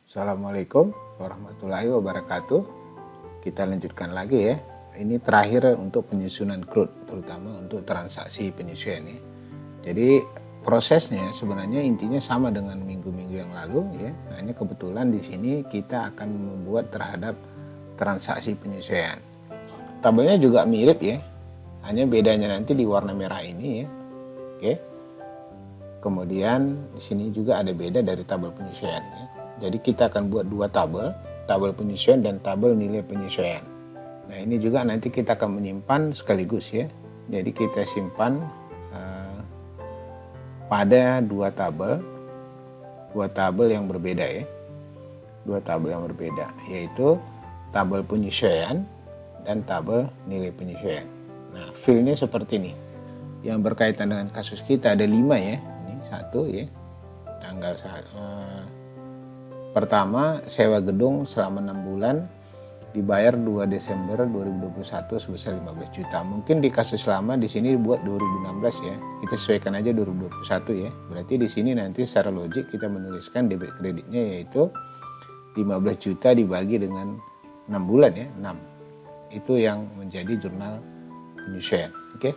Assalamualaikum warahmatullahi wabarakatuh. Kita lanjutkan lagi ya. Ini terakhir untuk penyusunan CRUD, terutama untuk transaksi penyesuaian ya. Jadi prosesnya sebenarnya intinya sama dengan minggu-minggu yang lalu ya. Hanya kebetulan di sini kita akan membuat terhadap transaksi penyesuaian. Tabelnya juga mirip ya. Hanya bedanya nanti di warna merah ini ya. Oke. Kemudian di sini juga ada beda dari tabel penyesuaian ya. Jadi kita akan buat dua tabel penyesuaian dan tabel nilai penyesuaian. Nah ini juga nanti kita akan menyimpan sekaligus ya. Jadi kita simpan pada dua tabel yang berbeda ya. Dua tabel yang berbeda, yaitu tabel penyesuaian dan tabel nilai penyesuaian. Nah filenya seperti ini. Yang berkaitan dengan kasus kita ada 5 ya. Ini 1 ya. Tanggal pertama, sewa gedung selama 6 bulan dibayar 2 Desember 2021 sebesar 15 juta. Mungkin di kasus lama di sini dibuat 2016 ya. Kita sesuaikan aja 2021 ya. Berarti di sini nanti secara logik kita menuliskan debit kreditnya yaitu 15 juta dibagi dengan 6 bulan ya, 6. Itu yang menjadi jurnal penyesuaian. Oke.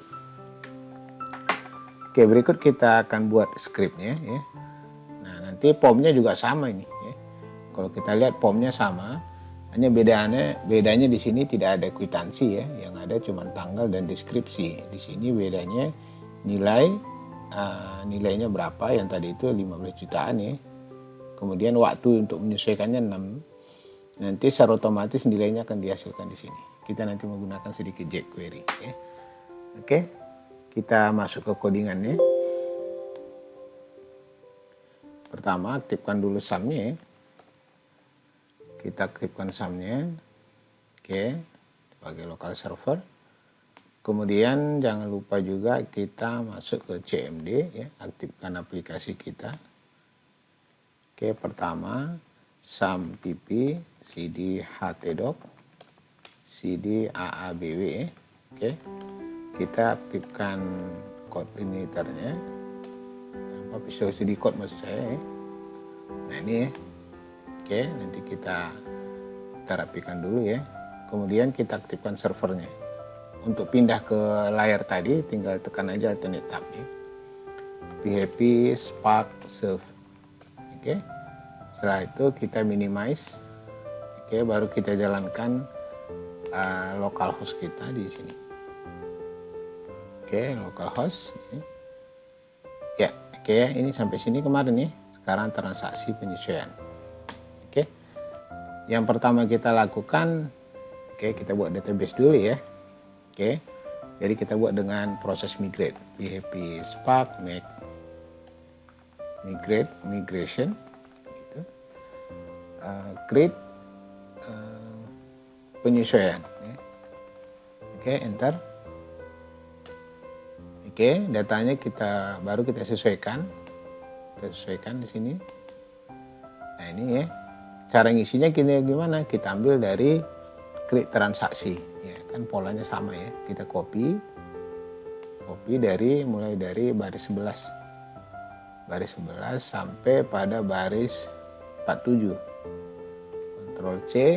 Oke, berikut kita akan buat skripnya ya. Nah, nanti formnya juga sama ini ya. Kalau kita lihat formnya sama, hanya bedanya di sini tidak ada kwitansi ya, yang ada cuma tanggal dan deskripsi. Di sini bedanya nilainya berapa, yang tadi itu 15 jutaan ya. Kemudian waktu untuk menyesuaikannya 6. Nanti secara otomatis nilainya akan dihasilkan di sini. Kita nanti menggunakan sedikit jQuery ya. Oke. Kita masuk ke codingannya. Pertama, aktifkan dulu sum-nya ya. Kita aktifkan sum-nya. Oke, sebagai local server. Kemudian jangan lupa juga kita masuk ke CMD ya, aktifkan aplikasi kita. Oke, pertama sum pp cd htdoc cd aabw ya. Oke. Kita aktifkan coordinatornya, Visual Studio Code maksud saya ya. Nah ini ya. Oke, nanti kita rapikan dulu ya. Kemudian kita aktifkan servernya. Untuk pindah ke layar tadi tinggal tekan aja alternate tab ya. php spark serve. Oke. Setelah itu kita minimize. Oke, baru kita jalankan localhost kita di sini. Oke, localhost ya. Oke, ini sampai sini kemarin ya. Sekarang transaksi penyesuaian. Oke, yang pertama kita lakukan, oke, kita buat database dulu ya. Oke, jadi kita buat dengan proses migrate, php spark make migration gitu. Create penyesuaian ya. Oke, enter. Oke, datanya baru kita sesuaikan. Kita sesuaikan di sini. Nah, ini ya. Cara ngisinya gimana? Kita ambil dari create transaksi ya, kan polanya sama ya. Kita copy mulai dari baris 11. Baris 11 sampai pada baris 47. Ctrl C,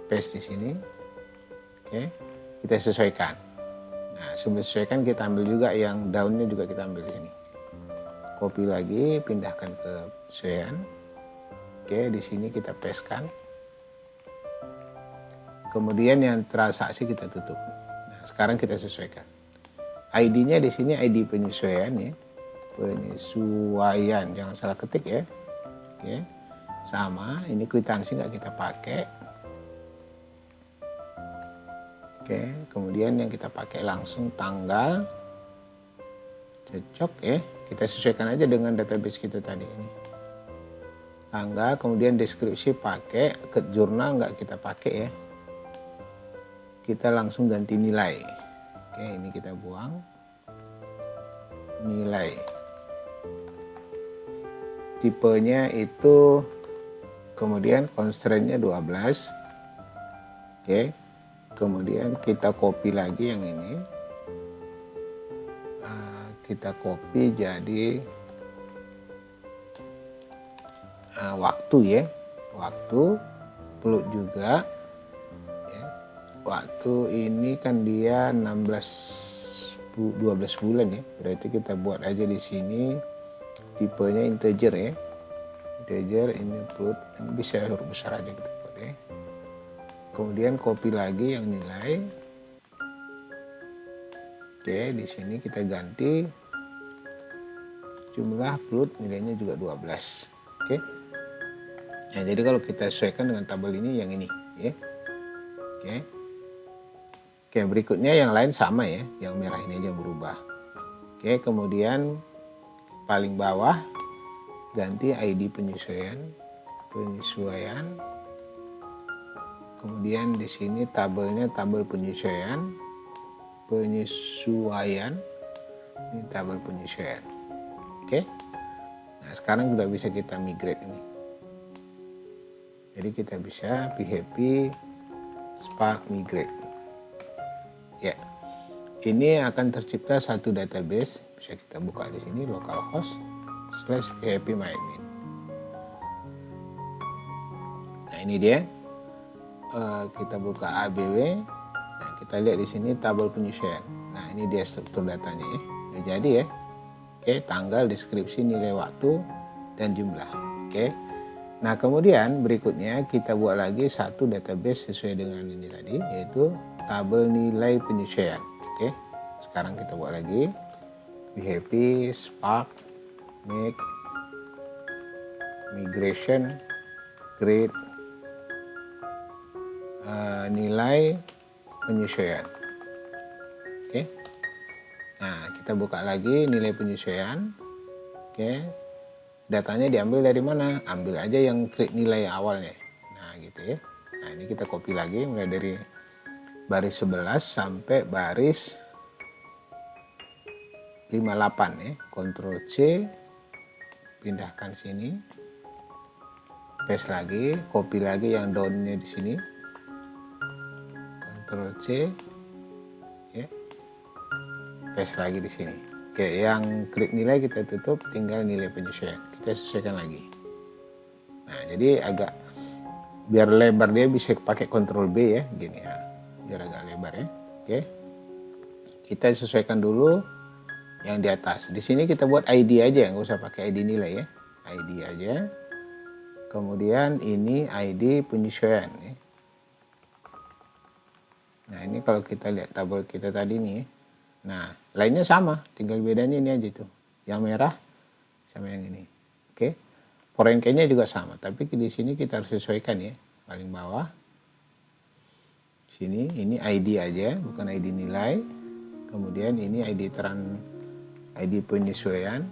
paste di sini. Oke, kita sesuaikan. Nah, sebelum sesuaikan kita ambil juga yang daunnya juga kita ambil di sini. Copy lagi, pindahkan ke penyesuaian. Oke, di sini kita pastekan. Kemudian yang transaksi kita tutup. Nah, sekarang kita sesuaikan. ID-nya di sini ID penyesuaian ya. Penyesuaian, jangan salah ketik ya. Oke. Sama, ini kwitansi nggak kita pakai. Oke, kemudian yang kita pakai langsung tanggal. Cocok ya. Kita sesuaikan aja dengan database kita tadi ini. Tanggal, kemudian deskripsi pakai, ke jurnal nggak kita pakai ya. Kita langsung ganti nilai. Oke, ini kita buang. Nilai. Tipenya itu, kemudian constraint-nya 12. Oke, kemudian kita copy lagi yang ini. Kita copy jadi waktu ya, waktu float juga ya. Waktu ini kan dia 12 bulan ya, berarti kita buat aja di sini tipenya integer ya, integer ini float, ini bisa huruf besar aja kita buat ya. Kemudian copy lagi yang nilai. Oke, di sini kita ganti jumlah float, nilainya juga 12. Oke. Nah, jadi kalau kita sesuaikan dengan tabel ini yang ini ya. Oke. Oke, berikutnya yang lain sama ya, yang merah ini aja berubah. Oke, kemudian paling bawah ganti ID penyesuaian. Kemudian di sini tabelnya tabel penyesuaian. Ini tabel penyesuaian. Oke. Nah, sekarang sudah bisa kita migrate ini. Jadi kita bisa PHP Spark migrate. Ya. Ini akan tercipta satu database, bisa kita buka di sini localhost/phpMyAdmin. Nah, ini dia. Kita buka ABW. Nah, kita lihat di sini tabel penyesuaian. Nah, ini dia struktur datanya ya. Udah jadi ya. Oke, tanggal, deskripsi, nilai waktu, dan jumlah. Oke. Nah, kemudian berikutnya kita buat lagi satu database sesuai dengan ini tadi, yaitu tabel nilai penyesuaian. Oke. Sekarang kita buat lagi PHP Spark make migration create nilai penyesuaian. Oke. Nah, kita buka lagi nilai penyesuaian. Oke. Datanya diambil dari mana? Ambil aja yang create nilai awalnya. Nah, gitu ya. Nah, ini kita copy lagi mulai dari baris 11 sampai baris 58 ya. Ctrl C, pindahkan sini. Paste lagi, copy lagi yang down-nya di sini. Ctrl C, ya, paste lagi di sini. Oke, yang create nilai kita tutup, tinggal nilai penyesuaian. Kita sesuaikan lagi. Nah, jadi agak biar lebar dia bisa pakai Ctrl B ya, gini ya, biar agak lebar ya. Oke, kita sesuaikan dulu yang di atas. Di sini kita buat ID aja, nggak usah pakai ID nilai ya, ID aja. Kemudian ini ID penyesuaian ya. Nah, ini kalau kita lihat tabel kita tadi nih. Nah, lainnya sama, tinggal bedanya ini aja tuh. Yang merah sama yang ini. Oke. Foreign key-nya juga sama, tapi di sini kita harus sesuaikan ya. Paling bawah. Sini ini ID aja, bukan ID nilai. Kemudian ini ID penyesuaian.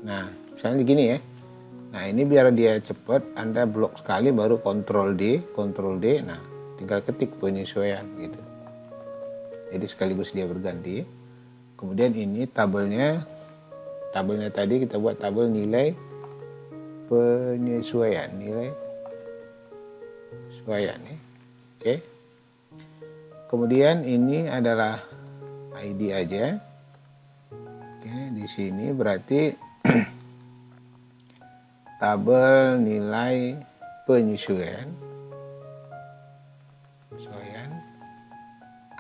Nah, misalnya gini ya. Nah, ini biar dia cepat, Anda blok sekali baru Ctrl D. Nah, tinggal ketik penyesuaian gitu. Jadi sekaligus dia berganti. Kemudian ini tabelnya tadi kita buat tabel nilai penyesuaian, ya. Oke. Kemudian ini adalah ID aja. Oke, di sini berarti tabel nilai penyesuaian.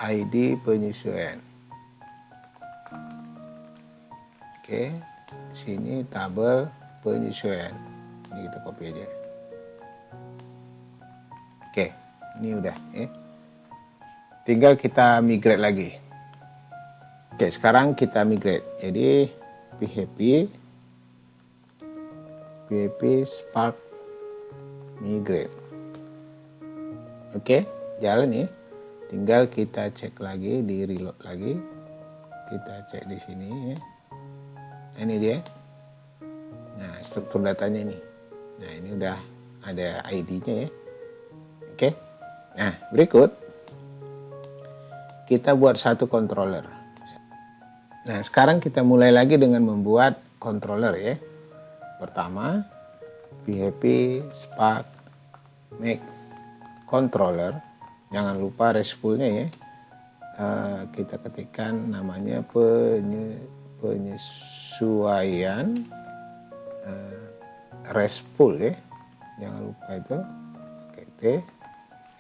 ID penyesuaian. Oke, sini tabel penyesuaian. Ini kita copy aja. Oke, ini udah ya. Tinggal kita migrate lagi. Oke, sekarang kita migrate. Jadi PHP Spark migrate. Oke, jalan ya. Tinggal kita cek lagi, di reload lagi. Kita cek di sini ya. Nah, ini dia. Nah, struktur datanya ini. Nah, ini udah ada ID-nya ya. Oke. Nah, berikut kita buat satu controller. Nah, sekarang kita mulai lagi dengan membuat controller ya. Pertama, PHP Spark make controller. Jangan lupa RESTful-nya ya. Kita ketikkan namanya penyesuaian RESTful ya. jangan lupa itu. Oke, T,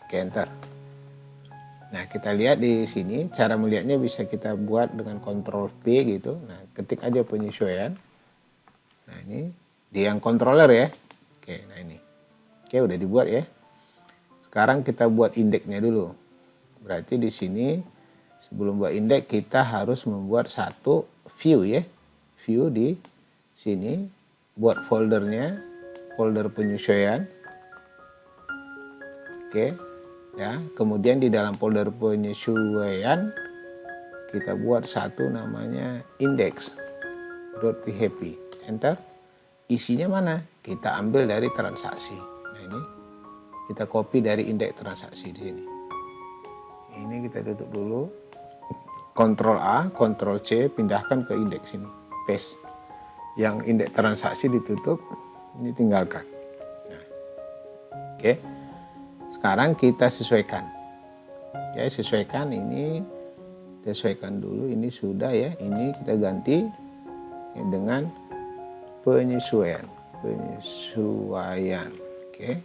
oke, enter. Nah, kita lihat di sini cara melihatnya bisa kita buat dengan Ctrl P gitu. Nah, ketik aja penyesuaian. Nah, ini di yang controller ya. Oke, nah ini. Oke, udah dibuat ya. Sekarang kita buat indeksnya dulu. Berarti di sini sebelum buat indeks kita harus membuat satu view ya. View di sini, buat foldernya, folder penyesuaian. Oke. Ya, kemudian di dalam folder penyesuaian kita buat satu namanya index.php. Enter. Isinya mana? Kita ambil dari transaksi. Nah, ini kita copy dari indeks transaksi di sini. Ini kita tutup dulu. Ctrl A, Ctrl C, pindahkan ke indeks ini. Paste. Yang indeks transaksi ditutup, ini tinggalkan. Nah, oke. Sekarang kita sesuaikan. Ya, sesuaikan ini, kita sesuaikan dulu. Ini sudah ya. Ini kita ganti ya, dengan penyesuaian. Penyesuaian. Oke.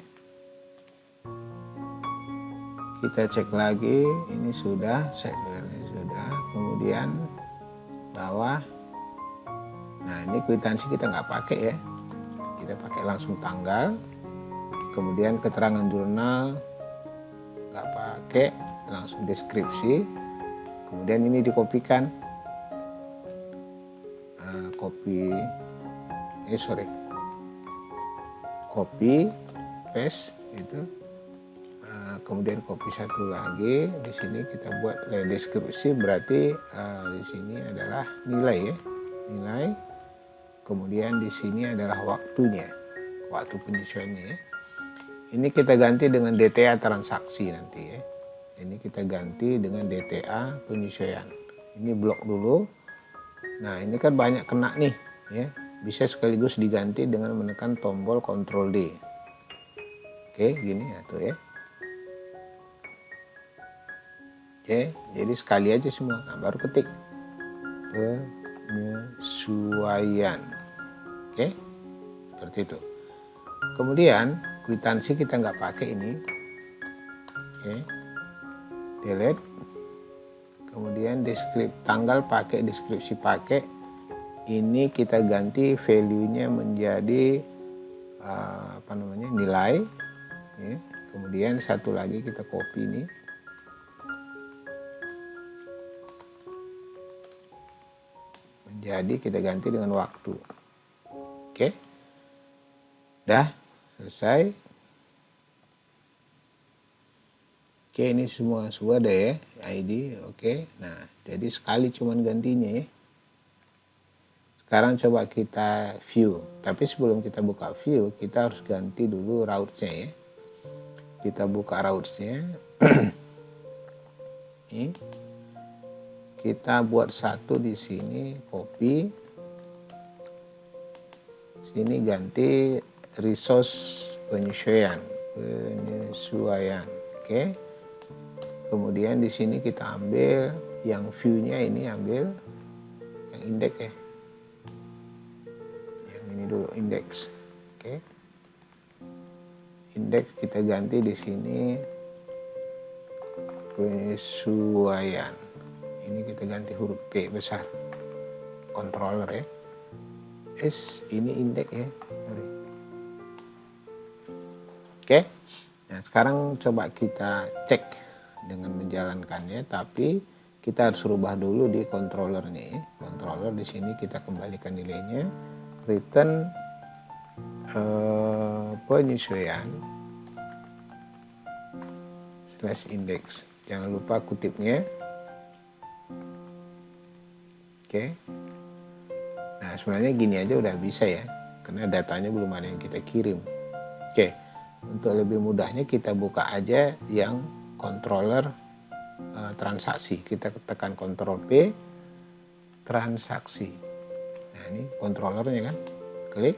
Kita cek lagi. Ini sudah. Sudah. Kemudian bawah. Nah, ini kwitansi kita nggak pakai ya. Kita pakai langsung tanggal. Kemudian keterangan jurnal nggak pakai, langsung deskripsi. Kemudian ini dikopikan, copy paste itu. Kemudian copy satu lagi. Di sini kita buat deskripsi, berarti di sini adalah nilai ya, nilai. Kemudian di sini adalah waktunya, waktu penyesuaiannya ya. Ini kita ganti dengan DTA transaksi nanti ya. Ini kita ganti dengan DTA penyesuaian. Ini blok dulu. Nah, ini kan banyak kena nih ya. Bisa sekaligus diganti dengan menekan tombol Ctrl D. Oke, gini ya tuh ya. Oke, jadi sekali aja semua. Nah, baru ketik penyesuaian. Oke, seperti itu. Kemudian kwitansi kita nggak pakai ini. Oke. Delete. Kemudian tanggal pakai, deskripsi pakai. Ini kita ganti value-nya menjadi nilai. Ya. Kemudian satu lagi kita copy ini. Menjadi kita ganti dengan waktu. Oke. Dah selesai. Oke, ini semua sudah ada ya, ID. Oke, nah jadi sekali cuman gantinya ya. Sekarang coba kita view, tapi sebelum kita buka view kita harus ganti dulu routes-nya ya. Kita buka routes-nya. Ini kita buat satu di sini, copy. Sini ganti resource penyesuaian. Oke. Kemudian di sini kita ambil yang view-nya, ini ambil yang indeks ya. Yang ini dulu indeks. Oke. Indeks kita ganti di sini penyesuaian. Ini kita ganti huruf P besar. Controller ya. S ini indeks ya. Oke. Nah, sekarang coba kita cek dengan menjalankannya, tapi kita harus rubah dulu di controllernya ya. Controller di sini kita kembalikan nilainya, return penyesuaian /index. Jangan lupa kutipnya. Oke. Nah, sebenarnya gini aja udah bisa ya, karena datanya belum ada yang kita kirim. Oke. Untuk lebih mudahnya kita buka aja yang controller transaksi. Kita tekan Ctrl P, transaksi. Nah, ini controllernya kan. Klik.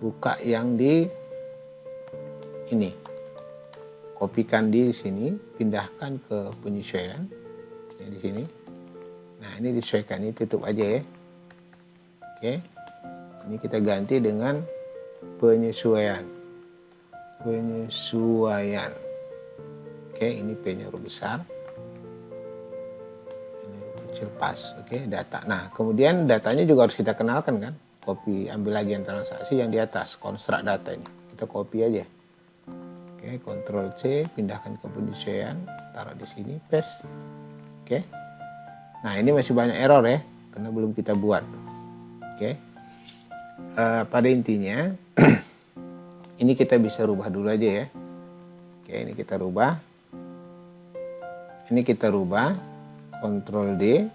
Buka yang di ini. Kopikan di sini, pindahkan ke penyesuaian. Ya, di sini. Nah, ini disesuaikan, ini tutup aja ya. Oke. Ini kita ganti dengan penyesuaian. penyesuaian. Oke, ini P-nya huruf besar. Ini huruf kecil pas. Oke, data. Nah, kemudian datanya juga harus kita kenalkan kan. Copy, ambil lagi yang transaksi yang di atas, konstruk data ini. Kita copy aja. Oke, Ctrl C, pindahkan ke penyesuaian, taruh di sini, paste. Oke. Nah, ini masih banyak error ya, karena belum kita buat. Oke. Pada intinya, ini kita bisa rubah dulu aja ya. Oke, ini kita rubah. Ini kita rubah, Ctrl D,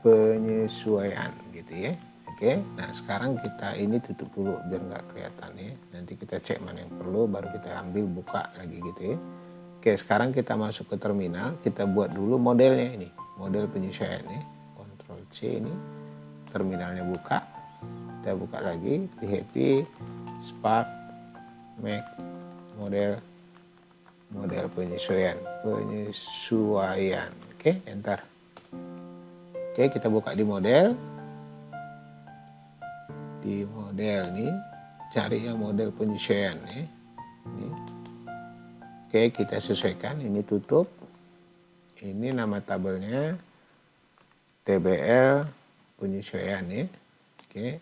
penyesuaian gitu ya. Oke, nah sekarang kita ini tutup dulu biar nggak kelihatan ya. Nanti kita cek mana yang perlu, baru kita ambil buka lagi gitu ya. Oke, sekarang kita masuk ke terminal, kita buat dulu modelnya ini, model penyesuaian ya. Ctrl C ini, terminalnya buka, kita buka lagi, PHP, Spark, Make, model penyesuaian. Oke, enter. Oke, kita buka di model. Di model nih, cari yang model penyesuaian ya. Ini. Oke, kita sesuaikan, ini tutup. Ini nama tabelnya TBL penyesuaian ya. Oke.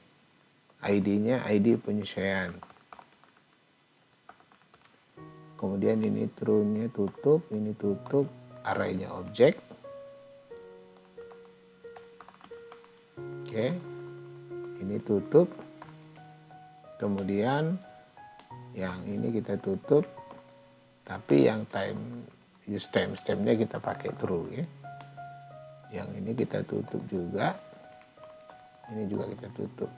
ID-nya ID penyesuaian. Kemudian ini true-nya tutup, ini tutup, array-nya objek. Oke. Ini tutup. Kemudian yang ini kita tutup. Tapi yang use timestamp-nya kita pakai true ya. Yang ini kita tutup juga. Ini juga kita tutup.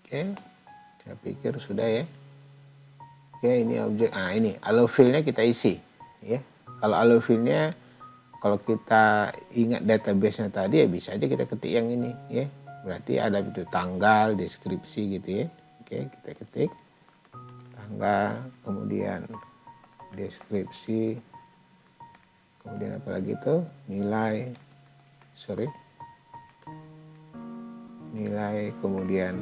Oke. Saya pikir sudah ya. Oke, ini objek. Ah, ini allow field-nya kita isi ya. Kalau allow field-nya, kalau kita ingat database-nya tadi ya bisa aja kita ketik yang ini ya. Berarti ada itu tanggal, deskripsi gitu ya. Oke, kita ketik tanggal, kemudian deskripsi, kemudian apa lagi itu nilai, nilai, kemudian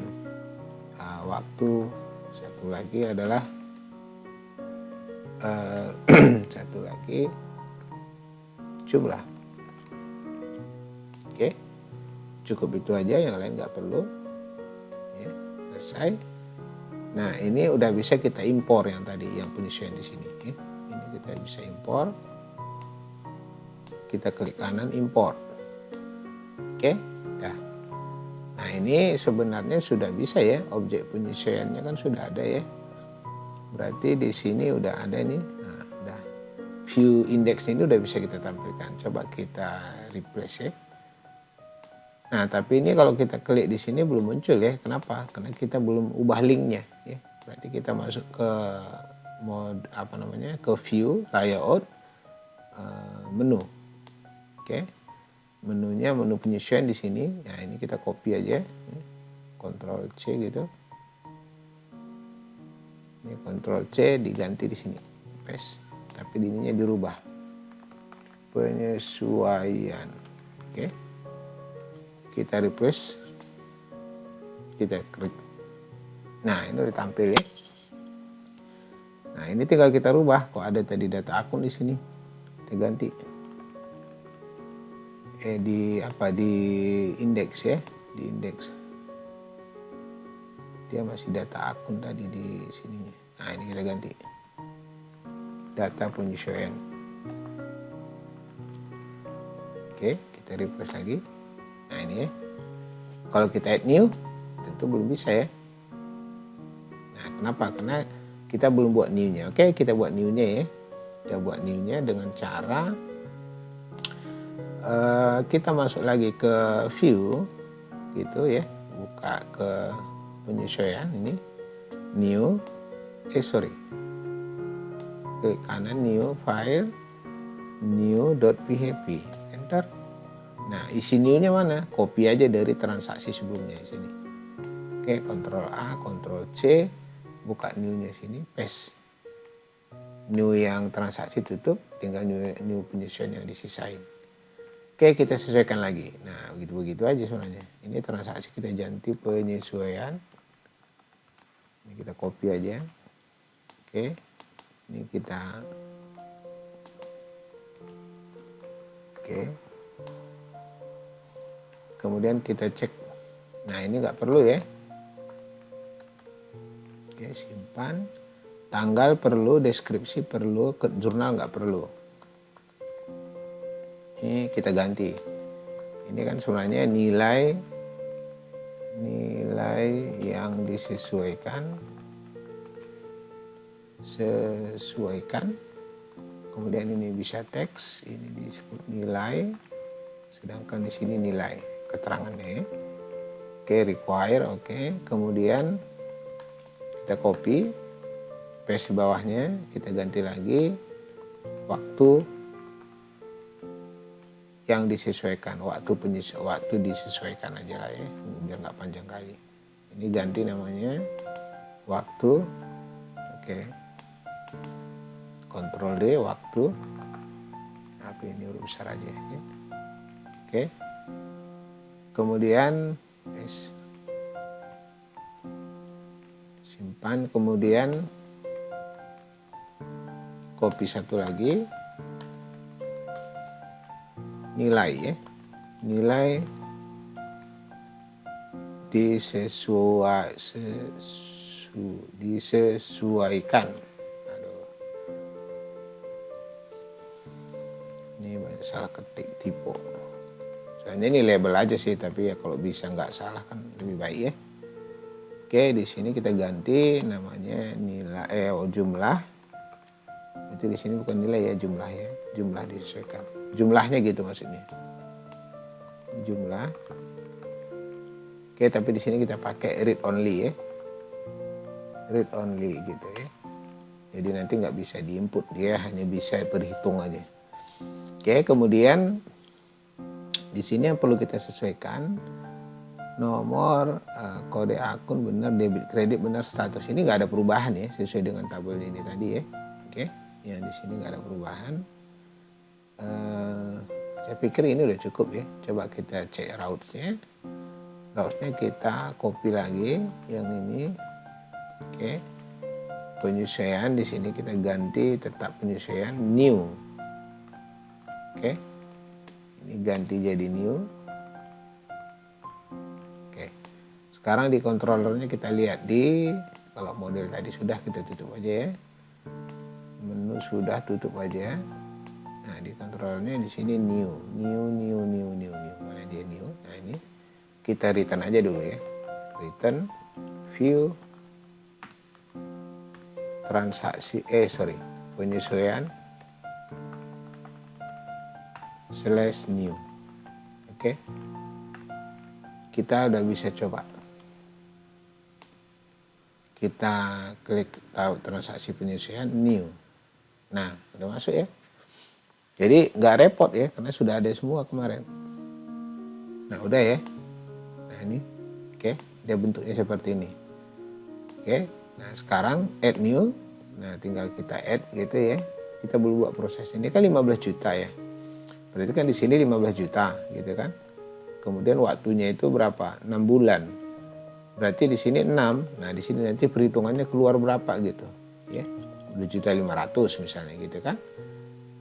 waktu. Satu lagi adalah satu lagi jumlah. Oke, cukup itu aja, yang lain nggak perlu ya. Selesai. Nah, ini udah bisa kita impor yang tadi, yang penyesuaian di sini ya. Ini kita bisa impor, kita klik kanan import. Oke ya. Nah, ini sebenarnya sudah bisa ya, objek penyesuaiannya kan sudah ada ya. Berarti di sini udah ada nih. Nah, udah view index ini udah bisa kita tampilkan. Coba kita replace ya. Nah, tapi ini kalau kita klik di sini belum muncul ya. Kenapa? Karena kita belum ubah linknya ya. Berarti kita masuk ke mode ke view, layout, menu. Oke. Menunya menu penyesuaian di sini. Nah, ini kita copy aja. Ctrl C gitu. Ini Ctrl C diganti di sini. Paste. Tapi ininya dirubah. Penyesuaian. Oke. Kita refresh, kita klik. Nah, ini udah tampil ya. Nah, ini tinggal kita rubah. Kok ada tadi data akun di sini, kita ganti. Di indeks ya, di indeks. Dia masih data akun tadi di sininya. Nah, ini kita ganti. Data penyesuaian. Oke, kita refresh lagi. Nah, ini ya. Kalau kita add new, tentu belum bisa ya. Nah, kenapa? Karena kita belum buat new-nya. Oke, kita buat new-nya ya. Kita buat new-nya dengan cara kita masuk lagi ke view gitu ya. Buka ke penyesuaian ini. New. Klik kanan new file new.php. Enter. Nah, isi new-nya mana? Copy aja dari transaksi sebelumnya di sini. Oke, Ctrl A, Ctrl C, buka new-nya sini, paste. New yang transaksi tutup, tinggal new penyesuaian yang disisain. Oke, kita sesuaikan lagi. Nah, begitu-begitu aja sebenarnya. Ini transaksi kita ganti penyesuaian. Ini kita copy aja. Oke, ini kita kemudian kita cek. Nah, ini nggak perlu ya. Oke, simpan. Tanggal perlu, deskripsi perlu, ke jurnal nggak perlu. Ini kita ganti. Ini kan sebenarnya nilai yang disesuaikan, kemudian ini bisa teks, ini disebut nilai, sedangkan di sini nilai keterangannya ya. Oke, require, oke, kemudian kita copy, paste bawahnya, kita ganti lagi waktu yang disesuaikan, waktu disesuaikan aja lah ya, biar nggak panjang kali. Ini ganti namanya waktu, oke, Ctrl D, waktu, tapi ini huruf besar aja ya. Oke, kemudian simpan, kemudian copy satu lagi, nilai ya, nilai disesuaikan. Aduh, ini banyak salah ketik, typo. Soalnya ini label aja sih, tapi ya kalau bisa nggak salah kan lebih baik ya. Oke, di sini kita ganti namanya nilai jumlah. Itu di sini bukan nilai ya, jumlah ya, jumlah disesuaikan. Jumlahnya gitu maksudnya. Jumlah. Oke, tapi di sini kita pakai read only ya. Read only gitu ya. Jadi nanti nggak bisa diinput, dia hanya bisa berhitung aja. Oke, kemudian di sini yang perlu kita sesuaikan nomor, kode akun benar, debit kredit benar, status ini nggak ada perubahan ya, sesuai dengan tabel ini tadi ya. Oke, yang di sini nggak ada perubahan. Saya pikir ini udah cukup ya. Coba kita cek routes-nya. Routes-nya kita copy lagi yang ini. Oke. Penyesuaian di sini kita ganti tetap penyesuaian new. Oke. Ini ganti jadi new. Oke. Sekarang di controllernya kita lihat kalau model tadi sudah, kita tutup aja ya. Menu sudah, tutup aja. Nah, di controllernya di sini new. Mana dia new? Nah, ini kita return aja dulu ya. Return view transaksi penyesuaian /new. Oke. Kita udah bisa coba. Kita klik tahu transaksi penyesuaian new. Nah, udah masuk ya. Jadi nggak repot ya, karena sudah ada semua kemarin. Nah, udah ya. Nah, ini, oke, dia bentuknya seperti ini. Oke, nah sekarang add new. Nah, tinggal kita add gitu ya. Kita belum buat proses ini kan 15 juta ya. Berarti kan di sini 15 juta gitu kan. Kemudian waktunya itu berapa? 6 bulan. Berarti di sini 6. Nah, di sini nanti perhitungannya keluar berapa gitu ya. 2.500.000 misalnya gitu kan.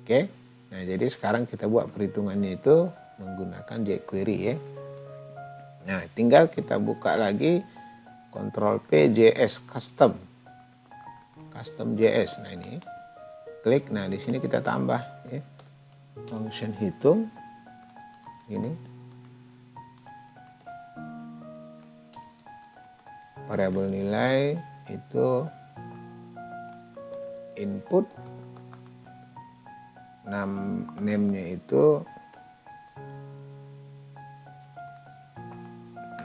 Oke. Nah, jadi sekarang kita buat perhitungannya itu menggunakan jQuery ya. Nah, tinggal kita buka lagi Ctrl P JS Custom JS. Nah, ini klik. Nah, di sini kita tambah ya. Function hitung ini. Variabel nilai itu input, name-nya itu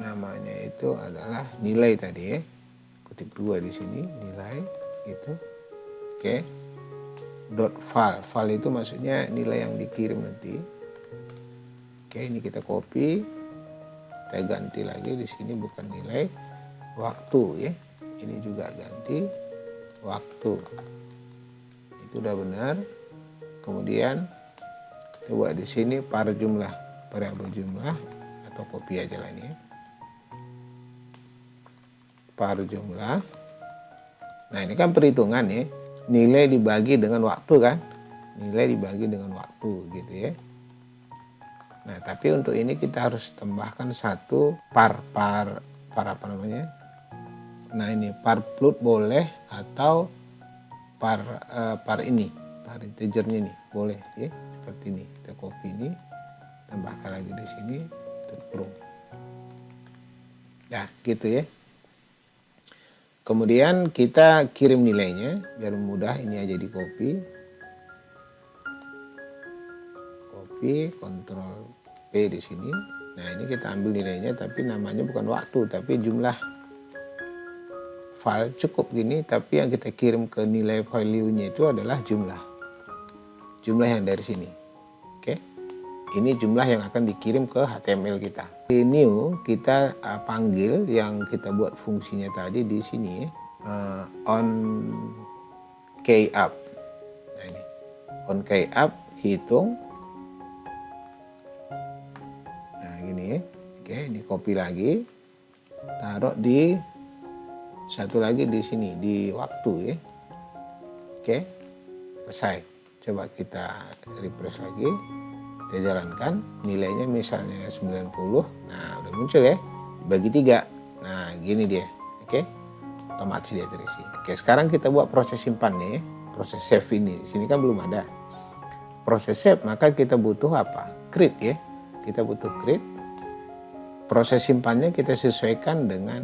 namanya itu adalah nilai tadi ya. Ketik 2 di sini nilai gitu. Oke. File itu maksudnya nilai yang dikirim nanti. Oke, ini kita copy. Kita ganti lagi di sini bukan nilai, waktu ya. Ini juga ganti waktu. Itu udah benar. Kemudian kita buat di sini jumlah, variabel jumlah, atau copy aja lah ini ya. Jumlah. Nah ini kan perhitungan ya, nilai dibagi dengan waktu kan, nilai dibagi dengan waktu gitu ya. Nah tapi untuk ini kita harus tambahkan satu par apa namanya. Nah ini par float boleh atau par integernya nih boleh ya, seperti ini. Kita copy ini, tambahkan lagi di sini untuk pro. Nah gitu ya. Kemudian kita kirim nilainya biar mudah, ini aja di copy, Ctrl P di sini. Nah ini kita ambil nilainya, tapi namanya bukan waktu, tapi jumlah file cukup gini, tapi yang kita kirim ke nilai value-nya itu adalah jumlah yang dari sini. Oke, ini jumlah yang akan dikirim ke HTML kita. Di new kita panggil yang kita buat fungsinya tadi di sini on key up. Nah ini on key up, hitung. Nah gini ya. Oke, ini copy lagi, taruh di satu lagi di sini di waktu ya. Oke, selesai. Coba kita refresh lagi, kita jalankan, nilainya misalnya 90. Nah udah muncul ya, bagi 3. Nah gini dia. Oke, otomatis dia terisi. Oke, sekarang kita buat proses simpan nih, proses save ini. Di sini kan belum ada proses save, maka kita butuh apa? Create ya. Kita butuh create. Proses simpannya kita sesuaikan dengan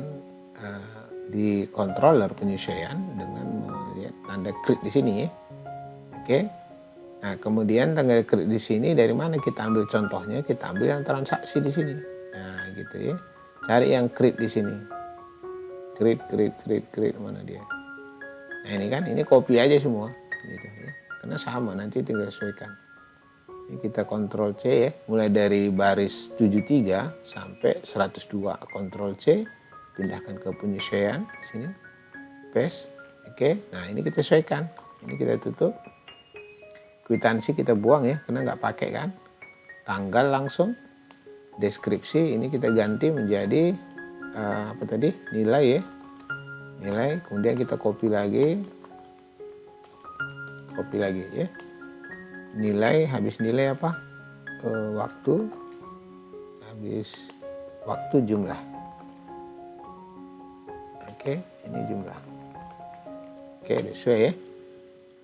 di controller penyesuaian dengan melihat tanda create di sini ya. Oke. Nah, kemudian tanda create di sini dari mana kita ambil contohnya? Kita ambil yang transaksi di sini. Nah, gitu ya. Cari yang create di sini. Create mana dia? Nah, ini kan ini copy aja semua gitu ya. Karena sama, nanti tinggal sesuaikan. Ini kita Ctrl C ya, mulai dari baris 73 sampai 102. Ctrl C, pindahkan ke penyesuaian sini, paste. Oke, nah ini kita sesuaikan, ini kita tutup, kwitansi kita buang ya karena nggak pakai kan, tanggal langsung, deskripsi ini kita ganti menjadi apa tadi, nilai ya, nilai, kemudian kita copy lagi ya, nilai, habis nilai apa, waktu, habis waktu jumlah. Oke, ini jumlah. Oke, sesuai ya.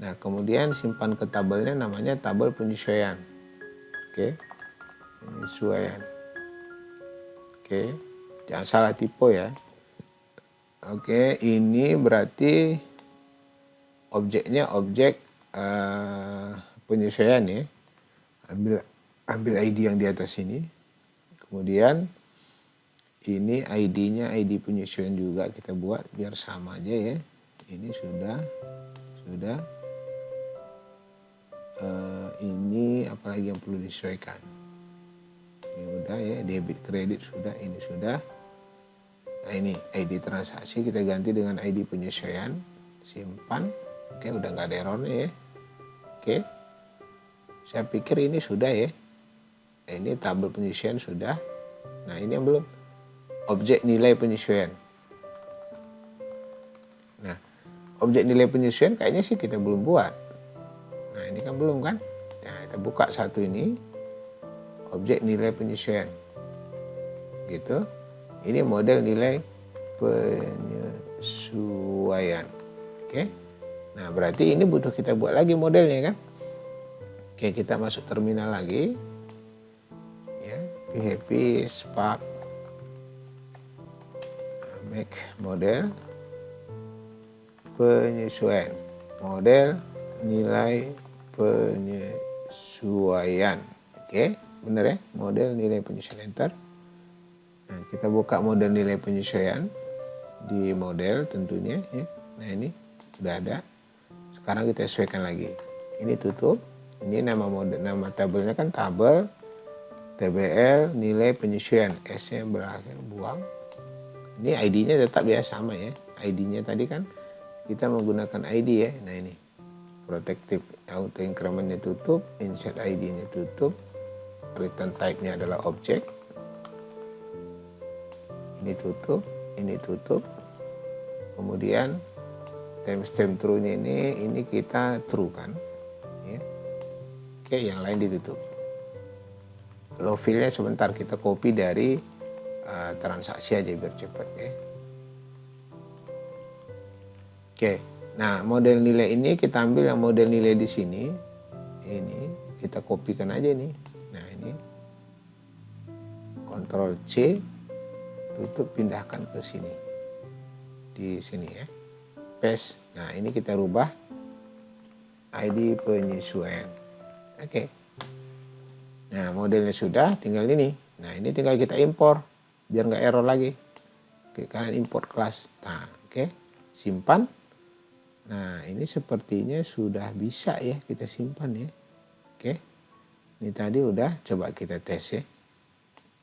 Nah, kemudian simpan ke tabelnya, namanya tabel penyesuaian. Oke, penyesuaian. Oke, jangan salah tipe ya. Oke, ini berarti objeknya objek penyesuaian ya. Ambil ID yang di atas ini. Kemudian ini ID-nya ID penyesuaian juga kita buat biar sama aja ya. Ini sudah. Ini apalagi yang perlu disesuaikan. Ini udah ya, debit kredit sudah, ini sudah. Nah ini ID transaksi kita ganti dengan ID penyesuaian, simpan. Oke, udah nggak ada errornya ya. Oke, saya pikir ini sudah ya. Ini tabel penyesuaian sudah. Nah ini yang belum, objek nilai penyesuaian. Nah, objek nilai penyesuaian kayaknya sih kita belum buat. Nah ini kan belum kan. Nah kita buka satu ini, objek nilai penyesuaian gitu. Ini model nilai penyesuaian. Oke, nah berarti ini butuh kita buat lagi modelnya kan. Oke, kita masuk terminal lagi ya, PHP Spark make model penyesuaian, model nilai penyesuaian. Oke, bener ya, model nilai penyesuaian, enter. Nah, kita buka model nilai penyesuaian di model tentunya ya. Nah ini sudah ada. Sekarang kita sesuaikan lagi. Ini tutup. Ini nama model, nama tabelnya kan tabel TBL nilai penyesuaian, S-nya berakhir buang. Ini ID-nya tetap ya sama ya. ID-nya tadi kan kita menggunakan ID ya. Nah ini protective auto increment-nya tutup, insert ID-nya tutup, return type-nya adalah objek. Ini tutup, kemudian timestamp true-nya ini kita true kan. Ya. Oke, yang lain ditutup. Low fill-nya sebentar kita copy dari transaksi aja biar cepat ya. Oke, nah model nilai ini kita ambil yang model nilai di sini. Ini kita kopikan aja nih. Nah ini Ctrl C, tutup, pindahkan ke sini. Di sini ya. Paste. Nah ini kita rubah ID penyesuaian. Oke. Nah modelnya sudah, tinggal ini. Nah ini tinggal kita impor biar nggak error lagi. Oke, kalian import kelas. Nah oke, simpan. Nah ini sepertinya sudah bisa ya kita simpan ya. Oke, ini tadi udah, coba kita tes ya.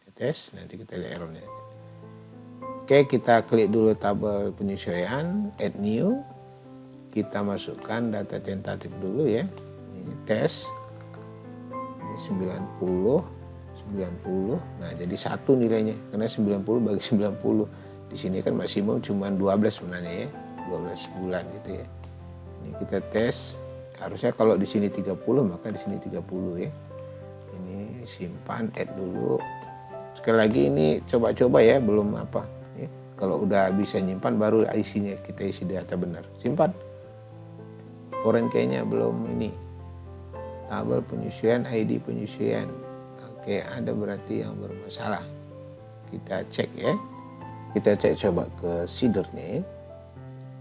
Kita tes, nanti kita lihat errornya. Oke, kita klik dulu tabel penyesuaian, add new. Kita masukkan data tentatif dulu ya. Ini tes. Ini 90. Nah jadi 1 nilainya, karena 90 bagi 90. Di sini kan maksimum cuma 12 sebenarnya ya. 12 bulan gitu ya. Ini kita tes, harusnya kalau di sini 30 maka di sini 30 ya. Ini simpan, add dulu. Sekali lagi ini coba-coba ya, belum apa ya. Kalau udah bisa nyimpan baru isinya kita isi data benar. Simpan. Foreign key-nya belum ini. Tabel penyesuaian, ID penyesuaian. Oke, ada berarti yang bermasalah. Kita cek ya. Kita cek coba ke seedernya ya.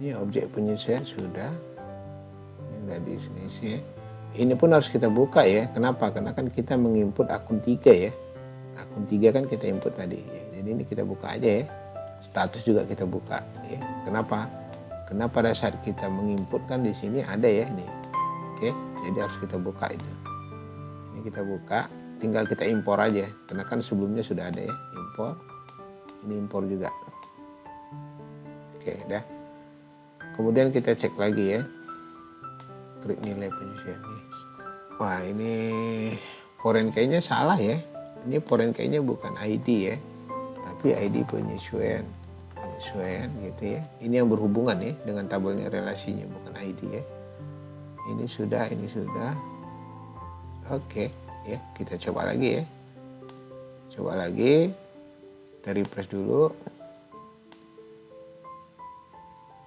Ini objek penyesuaian sudah. Ini udah di sini sih. Ini pun harus kita buka ya. Kenapa? Karena kan kita menginput akun 3 ya. Akun 3 kan kita input tadi. Ya. Jadi ini kita buka aja ya. Status juga kita buka. Ya. Kenapa? Karena pada saat kita menginput kan di sini ada ya nih. Oke, jadi harus kita buka itu. Ini kita buka. Tinggal kita impor aja. Karena kan sebelumnya sudah ada ya. Impor. Ini impor juga. Oke, udah. Kemudian kita cek lagi ya, klik nilai penyesuaian nih. Wah ini foreign key-nya salah ya. Ini foreign key-nya bukan ID ya, tapi ID penyesuaian gitu ya. Ini yang berhubungan ya dengan tabelnya relasinya, bukan ID ya. Ini sudah. Oke ya, kita coba lagi ya. Coba lagi, kita refresh dulu.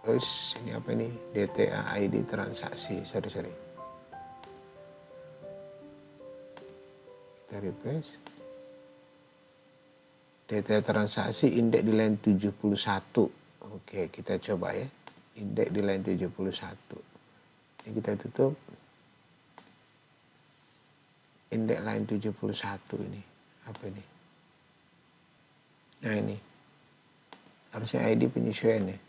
Terus ini apa ini? DTA ID transaksi. Sorry. Kita refresh. DTA transaksi indeks di line 71. Oke, kita coba ya. Indeks di line 71. Ini kita tutup. Indeks line 71 ini. Apa ini? Nah ini. Harusnya ID penyesuaian ya.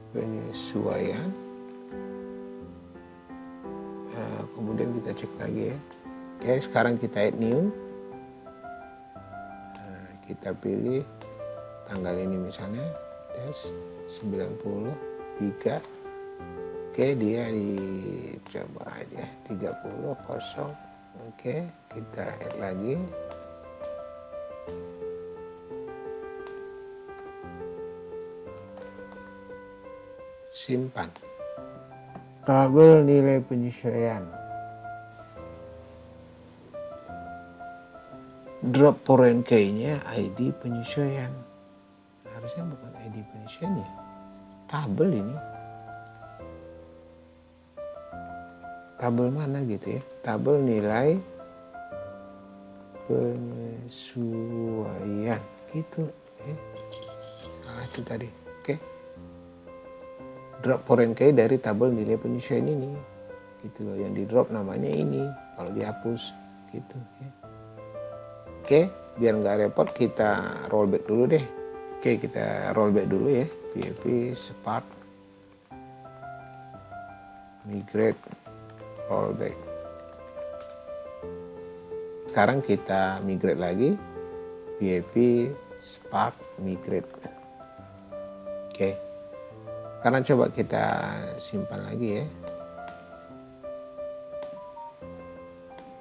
Penyesuaian. Nah, kemudian kita cek lagi ya. Oke, sekarang kita add new. Nah, kita pilih tanggal ini misalnya tes 93. Oke, dia dicoba aja 30 kosong. Oke, kita add lagi. Simpan. Tabel nilai penyesuaian. Drop foreign key-nya ID penyesuaian. Harusnya bukan ID penyesuaian ya. Tabel ini. Tabel mana gitu ya. Tabel nilai penyesuaian. Gitu ya. Salah itu tadi. Oke. Drop foreign key dari tabel nilai penyesuaian ini. Gitu loh. Yang di drop namanya ini. Kalau dihapus. Gitu ya. Oke, biar nggak repot kita rollback dulu deh. Oke, kita rollback dulu ya. PHP Spark migrate rollback. Sekarang kita migrate lagi. PHP Spark migrate. Oke. Sekarang coba kita simpan lagi ya.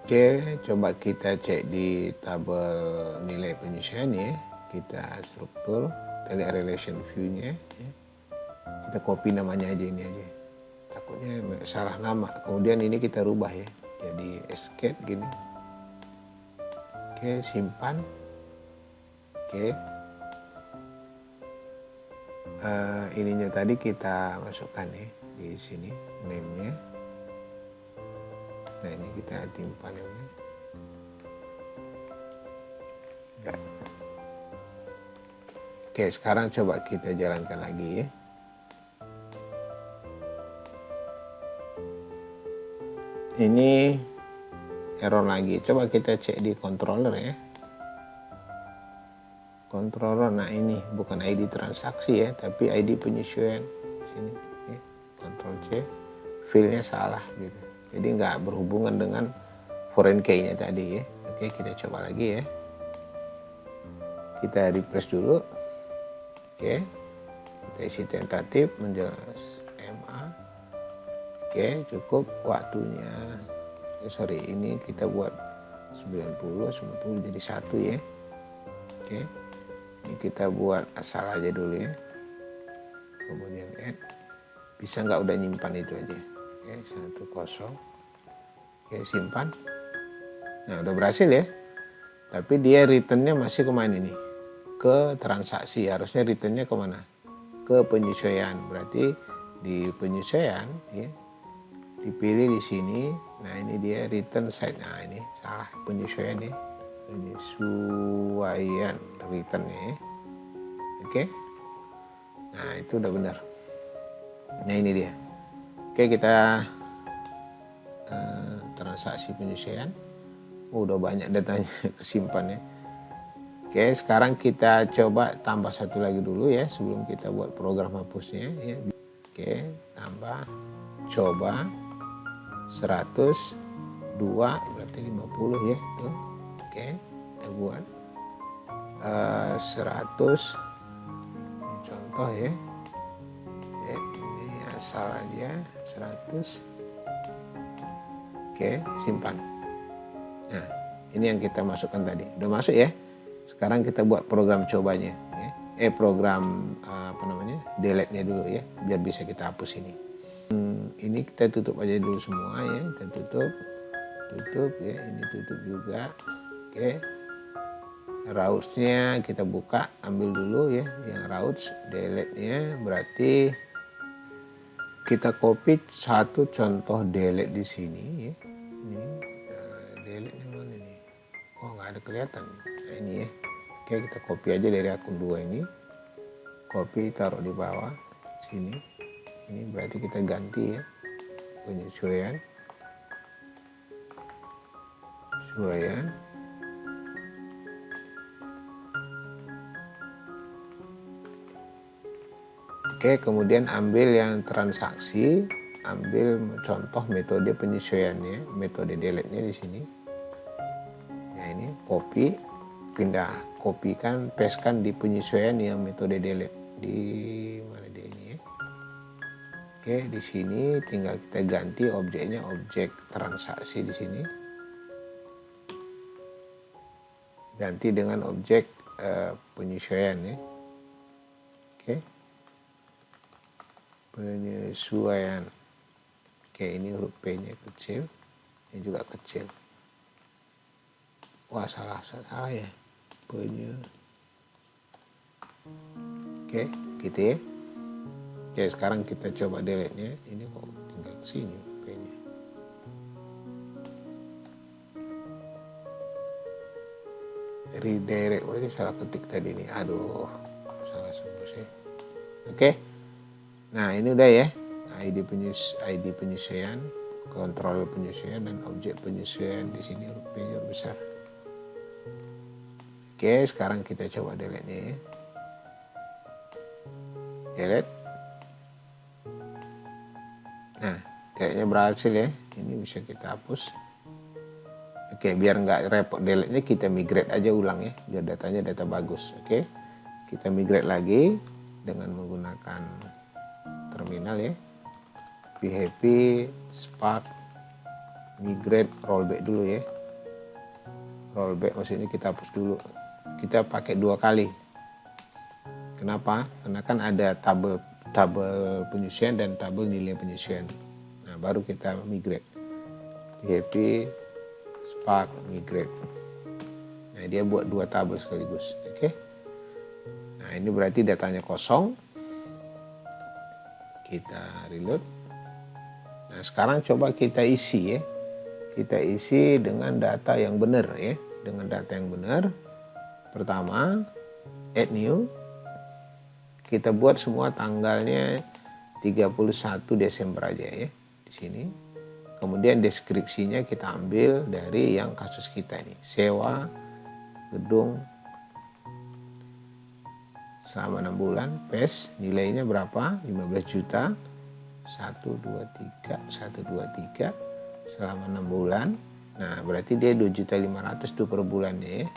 Oke, coba kita cek di tabel nilai penyesuaian ya. Kita struktur, kita lihat relation view-nya ya. Kita copy namanya aja, ini aja, takutnya salah nama. Kemudian ini kita rubah ya, jadi escape gini. Oke, simpan. Oke, ininya tadi kita masukkan ya di sini, name-nya. Nah, ini kita timpan ini. Enggak. Oke, sekarang coba kita jalankan lagi ya. Ini error lagi. Coba kita cek di controller ya. Controller, nah ini bukan ID transaksi ya, tapi ID penyesuaian. Sini ya. Ctrl C, file-nya salah gitu. Jadi nggak berhubungan dengan foreign key-nya tadi ya. Oke, kita coba lagi ya. Kita refresh dulu. Oke, kita isi tentatif menjelas MA. Oke, cukup waktunya. Sorry, ini kita buat 90 jadi 1 ya. Oke, ini kita buat asal aja dulu ya. Kemudian add. Bisa nggak udah nyimpan itu aja. Oke, 10. Oke, simpan. Nah, udah berhasil ya. Tapi dia return-nya masih kemana nih? Ke transaksi. Harusnya return-nya kemana? Ke penyesuaian. Berarti di penyesuaian ya, dipilih di sini. Nah, ini dia return site. Nah, ini salah, penyesuaian ya. Penyesuaian return-nya ya. Oke. Nah, itu udah benar. Nah, ini dia. Oke, kita transaksi penyesuaian. Udah banyak datanya kesimpan ya. Oke, sekarang kita coba tambah satu lagi dulu ya sebelum kita buat program hapusnya ya. Oke, tambah, coba 102 berarti 50 ya. Tuh. Oke, kita buat 100 contoh ya. Oke, ini asal aja 100. Oke, simpan. Nah, ini yang kita masukkan tadi. Udah masuk ya. Sekarang kita buat program cobanya ya. Program delete-nya dulu ya, biar bisa kita hapus ini. Ini kita tutup aja dulu semua ya. Kita tutup ya, ini tutup juga. Oke. Routes-nya kita buka, ambil dulu ya yang routes, delete-nya berarti kita copy satu contoh delete di sini ya. Ini delete-nya mana nih? Oh, nggak ada kelihatan. Nah, ini ya. Oke, kita copy aja dari akun 2 ini. Copy, taruh di bawah sini. Ini berarti kita ganti ya. Penyesuaian. Oke, kemudian ambil yang transaksi, ambil contoh metode penyesuaiannya, metode delete-nya di sini. Nah, ini copy, pindah, kopikan, pastekan di penyesuaian yang metode delete di mana dia ini ya. Oke, di sini tinggal kita ganti objeknya, objek transaksi di sini. Ganti dengan objek penyesuaian ya. Oke. Penyesuaian. Oke, ini huruf P-nya kecil. Ini juga kecil. Wah, salah ya. Oke, gitu ya. Oke, sekarang kita coba delete-nya. Ini kok tinggal ke sini P-nya. Redirect, berarti salah ketik tadi nih. Aduh, salah semua sih. Oke. Nah, ini udah ya. ID penyesuaian, kontrol penyesuaian, dan objek penyesuaian di sini huruf P-nya besar. Oke, sekarang kita coba delete-nya ya. Delete. Nah, delete-nya berhasil ya. Ini bisa kita hapus. Oke, biar nggak repot delete-nya, kita migrate aja ulang ya, biar datanya data bagus. Oke, kita migrate lagi dengan menggunakan terminal ya. PHP Spark migrate rollback dulu ya. Rollback maksudnya kita hapus dulu. Kita pakai 2 kali. Kenapa? Karena kan ada tabel penyesuaian dan tabel nilai penyesuaian. Nah, baru kita migrate. PHP Spark migrate. Nah, dia buat 2 tabel sekaligus. Oke. Nah, ini berarti datanya kosong. Kita reload. Nah, sekarang coba kita isi ya. Kita isi dengan data yang benar ya. Dengan data yang benar. Pertama, add new. Kita buat semua tanggalnya 31 Desember aja ya di sini. Kemudian deskripsinya kita ambil dari yang kasus kita ini. Sewa gedung selama 6 bulan, paste, nilainya berapa? 15 juta. 123 selama 6 bulan. Nah, berarti dia 2.500.000 tuh per bulannya ya.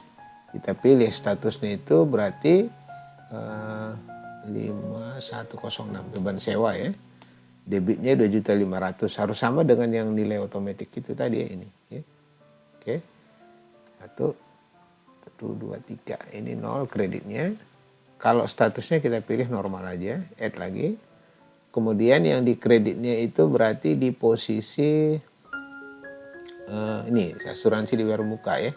Kita pilih statusnya itu berarti 5106 beban sewa ya. Debitnya 2.500.000 harus sama dengan yang nilai otomatis itu tadi ya ini ya. Oke. 1 2 3 ini 0 kreditnya. Kalau statusnya kita pilih normal aja, add lagi. Kemudian yang di kreditnya itu berarti di posisi ini asuransi di bayar muka ya.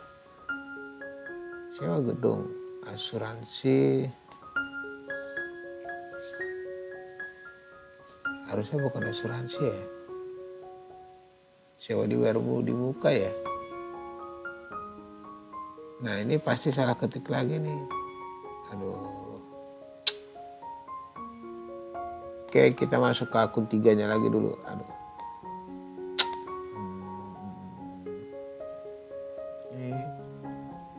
Sewa gedung, asuransi harusnya bukan asuransi ya. Sewa dibayar di muka ya. Nah, ini pasti salah ketik lagi nih. Aduh. Oke, kita masuk ke akun 3-nya lagi dulu. Aduh. Ini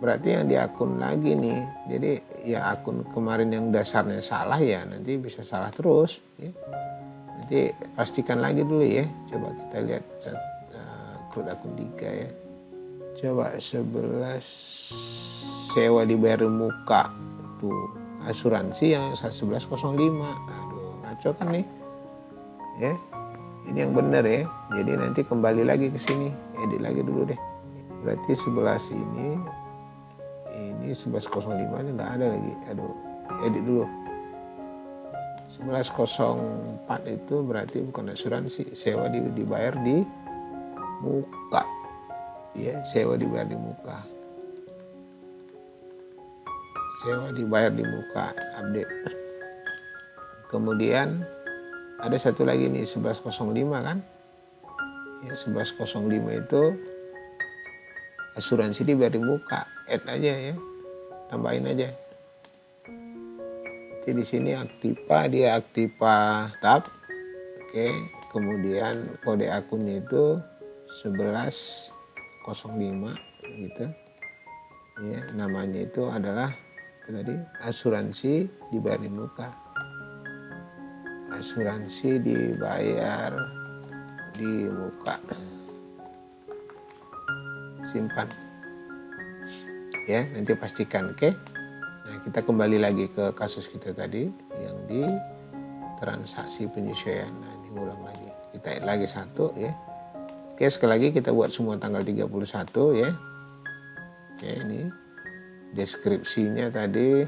berarti yang di akun lagi nih. Jadi ya akun kemarin yang dasarnya salah ya nanti bisa salah terus. Ya. Nanti pastikan lagi dulu ya. Coba kita lihat CRUD akun 3 ya. Coba 11 sewa dibayar muka. Tuh asuransi yang 1105. Ngaco kan nih ya, ini yang benar ya. Jadi nanti kembali lagi ke sini, edit lagi dulu deh. Berarti 11 ini 1105 ini nggak ada lagi. Aduh, edit dulu. 1104 itu berarti bukan asuransi, sewa dibayar di muka ya. Sewa dibayar di muka, sewa dibayar di muka, update. Kemudian ada satu lagi nih 1105 kan ya. 1105 itu asuransi dibayar di muka, add aja ya, tambahin aja. Jadi di sini aktiva, dia aktiva tab. Oke, kemudian kode akunnya itu 1105 gitu ya. Namanya itu adalah tadi asuransi dibayar di muka. Asuransi dibayar di muka. Simpan ya, nanti pastikan. Oke. Nah, kita kembali lagi ke kasus kita tadi yang di transaksi penyesuaian. Nah, ini ulang lagi, kita add lagi 1 ya. Oke, sekali lagi kita buat semua tanggal 31 ya. Oke, ini deskripsinya tadi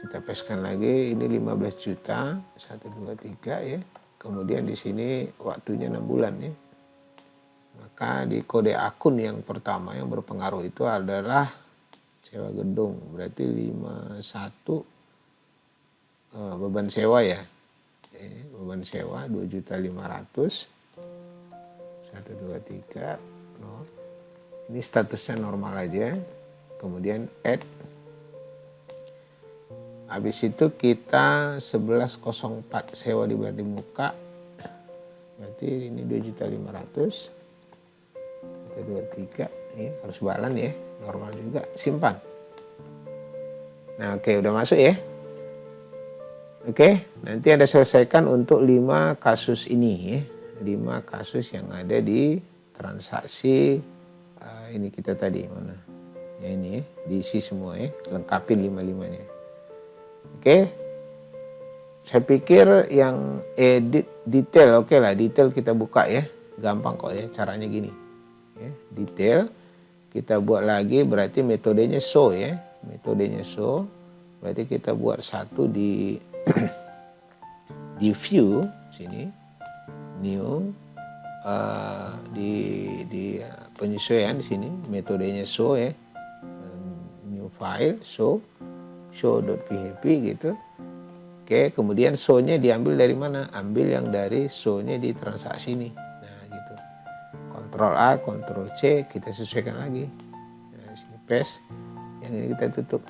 kita pastekan lagi, ini 15 juta 123 ya. Kemudian di sini waktunya 6 bulan ya. Maka di kode akun yang pertama yang berpengaruh itu adalah sewa gedung, berarti 51 beban sewa ya. Beban sewa 2.500.000 123 no. Ini statusnya normal aja. Kemudian add. Habis itu kita 1104 sewa dibayar di muka. Berarti ini 2.500.000 123 ini harus balan ya, normal juga. Simpan. Nah, oke, udah masuk ya. Oke, nanti Anda selesaikan untuk 5 kasus ini ya. 5 kasus yang ada di transaksi ini kita tadi mana? Ya ini ya, diisi semua ya, lengkapin 5-5-nya. Oke, saya pikir yang edit detail oke lah, detail kita buka ya, gampang kok ya caranya gini ya. Detail kita buat lagi berarti metodenya show ya, metodenya show Berarti kita buat satu di di view sini, new, di penyesuaian di sini metodenya show ya, new file show.php gitu. Oke, kemudian show-nya diambil dari mana? Ambil yang dari show-nya di transaksi ini. Nah, gitu. Ctrl A, Ctrl C, kita sesuaikan lagi. Nah, di sini paste, yang ini kita tutup.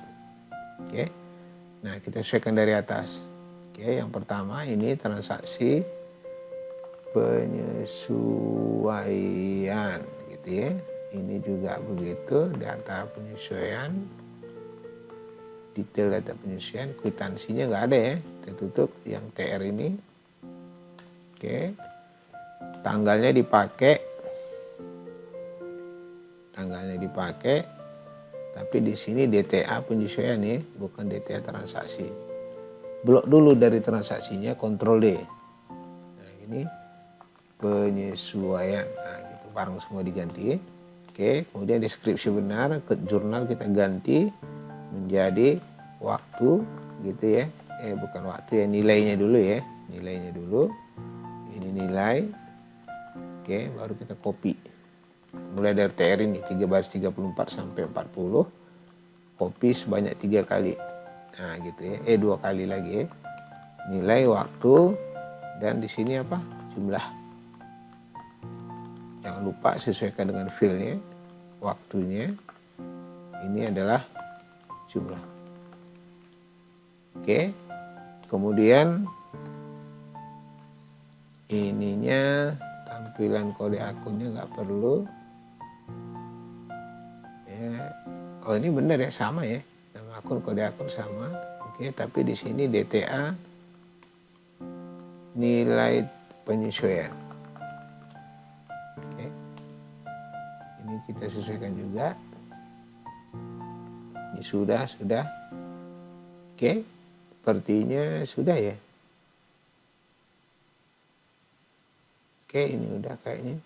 Oke. Nah, kita sesuaikan dari atas. Oke, yang pertama ini transaksi penyesuaian gitu ya. Ini juga begitu, data penyesuaian. Detail data penyesuaian, kwitansinya nggak ada ya, kita tutup yang TR ini. Oke, tanggalnya dipakai, tapi di sini DTA penyesuaian ya, bukan DTA transaksi. Blok dulu dari transaksinya, Ctrl D. Nah ini penyesuaian, nah gitu, bareng semua diganti. Oke, kemudian deskripsi benar, ke jurnal kita ganti menjadi waktu gitu ya, bukan waktu ya, nilainya dulu ya, nilainya dulu, ini nilai. Oke, baru kita copy mulai dari TR ini 3 baris 34 sampai 40, copy sebanyak 3 kali, nah gitu ya, 2 kali lagi ya, nilai, waktu, dan di sini apa, jumlah. Jangan lupa sesuaikan dengan filenya, waktunya ini adalah jumlah. Oke, kemudian ininya tampilan kode akunnya nggak perlu ya. Oh ini benar ya, sama ya, nama akun kode akun sama. Oke, tapi di sini DTA nilai penyesuaian. Oke, ini kita sesuaikan juga. Ini sudah. Oke, sepertinya sudah ya. Oke, ini udah kayaknya.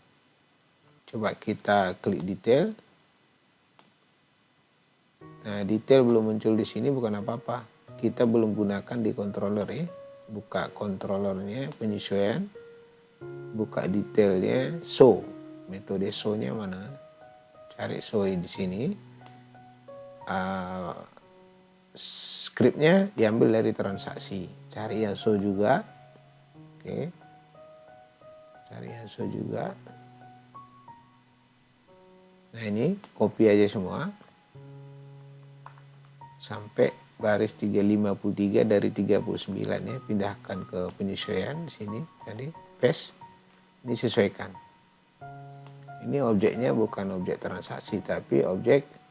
Coba kita klik detail. Nah, detail belum muncul di sini bukan apa-apa. Kita belum gunakan di controller ya. Buka controllernya penyesuaian. Buka detailnya show. Metode show-nya mana? Cari show di sini. Scriptnya diambil dari transaksi, cari yang show juga. Oke, cari yang show juga. Nah ini copy aja semua sampai baris 353 dari 39 ya, pindahkan ke penyesuaian di sini tadi, paste, ini sesuaikan. Ini objeknya bukan objek transaksi tapi objek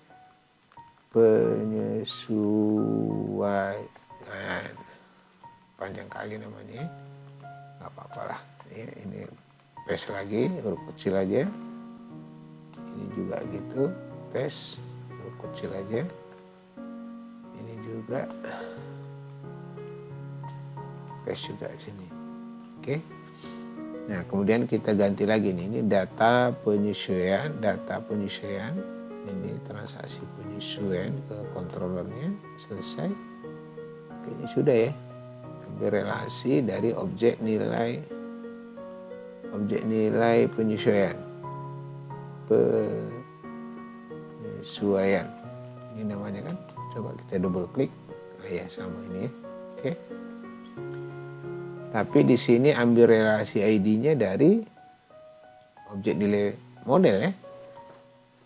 penyesuaian, panjang kali namanya, nggak apa-apa lah. Ini paste lagi, huruf kecil aja. Ini juga gitu, paste, huruf kecil aja. Ini juga paste juga di sini. Oke. Nah kemudian kita ganti lagi nih, ini data penyesuaian, ini transaksi penyesuaian ke controllernya, selesai. Oke, ini sudah ya, ambil relasi dari objek nilai penyesuaian, ini namanya kan, coba kita double klik. Nah ya sama ini ya. Oke, tapi di sini ambil relasi ID-nya dari objek nilai model ya,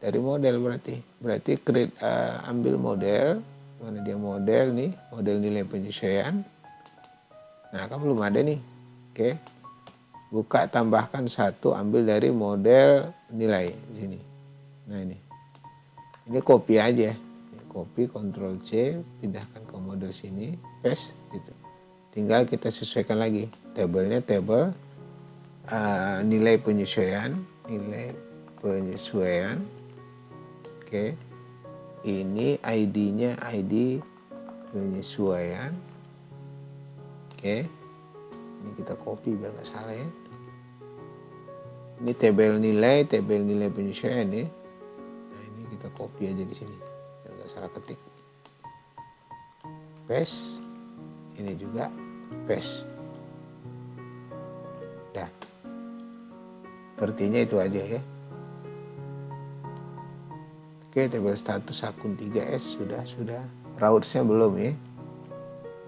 dari model. Berarti create, ambil model, mana dia model nih, model nilai penyesuaian. Nah kan belum ada nih. Oke, buka, tambahkan satu, ambil dari model nilai di sini. Nah ini copy aja, copy, Ctrl C, pindahkan ke model sini, paste gitu. Tinggal kita sesuaikan lagi tabelnya, tabel nilai penyesuaian. Oke, ini ID-nya ID penyesuaian. Oke, ini kita copy biar nggak salah ya. Ini tabel nilai penyesuaian ya. Nah ini kita copy aja di sini biar nggak salah ketik. paste, ini juga paste. Dah. Sepertinya itu aja ya. Oke, tabel status akun 3S sudah. Routsnya belum ya.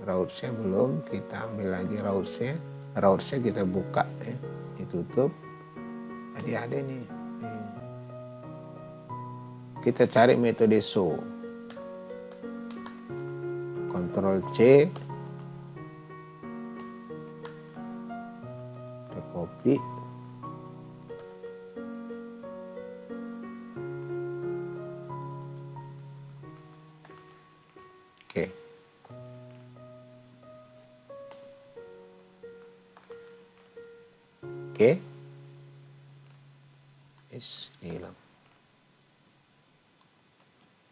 Routsnya belum, kita ambil lagi routsnya. Routsnya kita buka ya, ditutup. Tadi ada nih. Kita cari metode show. Ctrl C. Kita copy. Oke. Oke. Yes, hilang.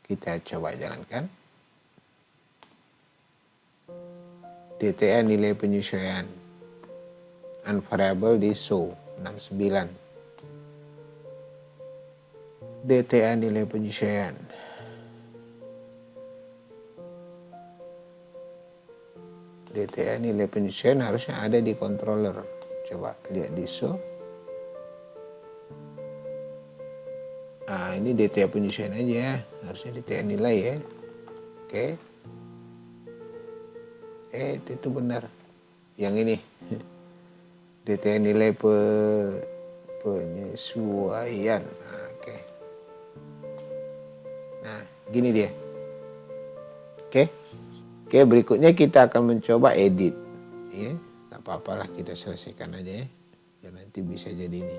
Kita coba jalankan. DTA nilai penyesuaian. Unvariable di show 69. DTA nilai penyesuaian. DTA nilai penyesuaian harusnya ada di controller. Coba lihat di show. Nah, ini DTA penyesuaian aja ya. Harusnya DTA nilai ya. Oke. Itu benar. Yang ini. DTA nilai penyesuaian. Oke. Nah, gini dia. Oke, berikutnya kita akan mencoba edit. Ya, nggak apa-apalah, kita selesaikan aja ya. Biar nanti bisa jadi ini.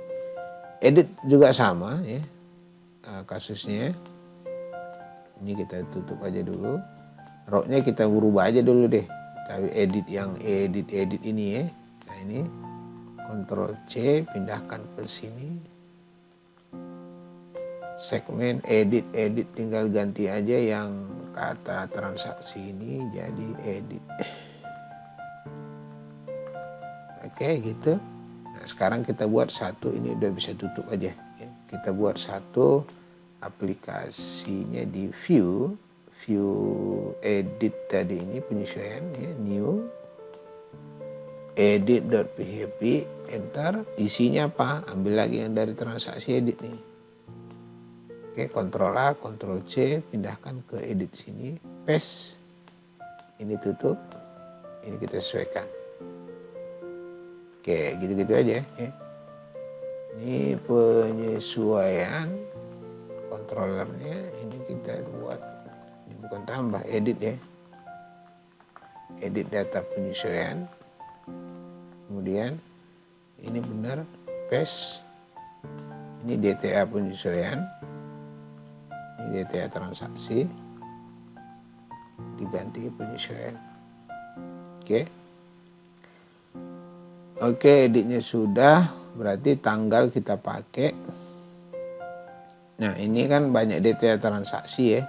Edit juga sama ya. Kasusnya. Ini kita tutup aja dulu. Row-nya kita berubah aja dulu deh. Tapi edit yang edit ini ya. Nah, ini Ctrl C, pindahkan ke sini. Segmen edit tinggal ganti aja yang kata transaksi ini jadi edit. Oke, gitu. Nah, sekarang kita buat satu, ini udah bisa tutup aja ya. Kita buat satu aplikasinya di view edit tadi ini penyesuaian ya, new edit.php, enter. Isinya apa? Ambil lagi yang dari transaksi edit nih. Oke, Ctrl A, Ctrl C, pindahkan ke edit sini, paste. Ini tutup. Ini kita sesuaikan. Oke, gitu-gitu aja ya. Ini penyesuaian controllernya, ini kita buat, ini bukan tambah, edit ya. Edit data penyesuaian. Kemudian ini benar, paste. Ini DTA penyesuaian. Ini DTA transaksi. Diganti penyesuaian. Oke, editnya sudah, berarti tanggal kita pakai. Nah, ini kan banyak DTA transaksi ya.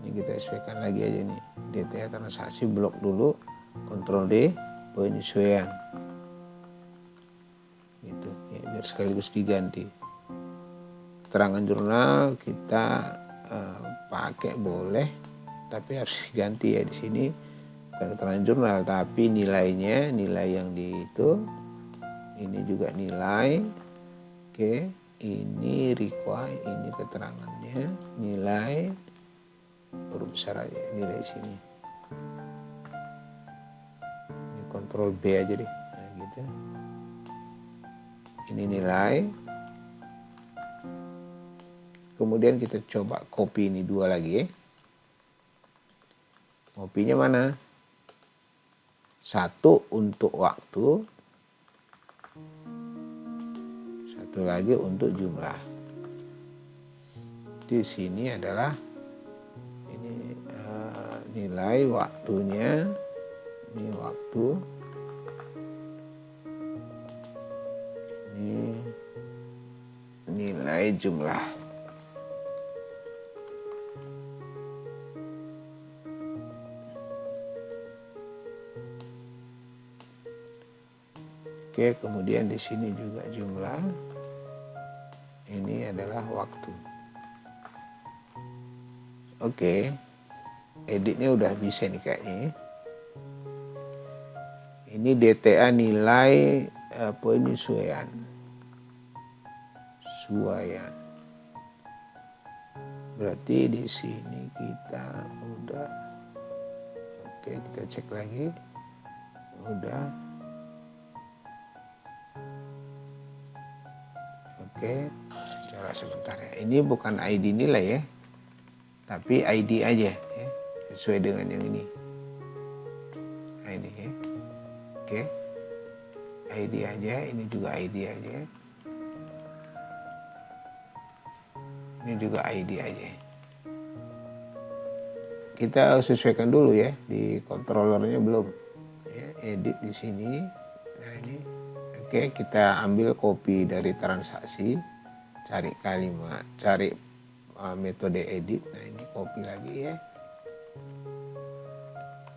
Ini kita sesuaikan lagi aja nih. DTA transaksi blok dulu, Ctrl D, penyesuaian. Gitu, ya, biar sekaligus diganti. Keterangan jurnal kita pakai boleh, tapi harus diganti ya di sini. Bukan keterangan jurnal, tapi nilainya, nilai yang di itu. Ini juga nilai. Oke, ini require, ini keterangannya, nilai huruf besar aja, nilai sini. Ini Ctrl B aja deh, nah, gitu. Ini nilai. Kemudian kita coba copy ini dua lagi ya. Kopinya mana? Satu untuk waktu, satu lagi untuk jumlah. Di sini adalah ini nilai waktunya, ini waktu, ini nilai jumlah. Oke, kemudian di sini juga jumlah. Ini adalah waktu. Oke. editnya udah bisa nih kayaknya. Ini DTA nilai penyesuaian. Berarti di sini kita udah. Oke, kita cek lagi. Udah. Oke, coba sebentar ya. Ini bukan ID nilai ya, tapi ID aja ya, sesuai dengan yang ini. ID ya. Oke, ID aja. Ini juga ID aja. Ini juga ID aja. Kita sesuaikan dulu ya, di controllernya belum. Ya, edit di sini. Nah ini, oke, kita ambil copy dari transaksi, cari kalimat, cari metode edit. Nah ini copy lagi ya.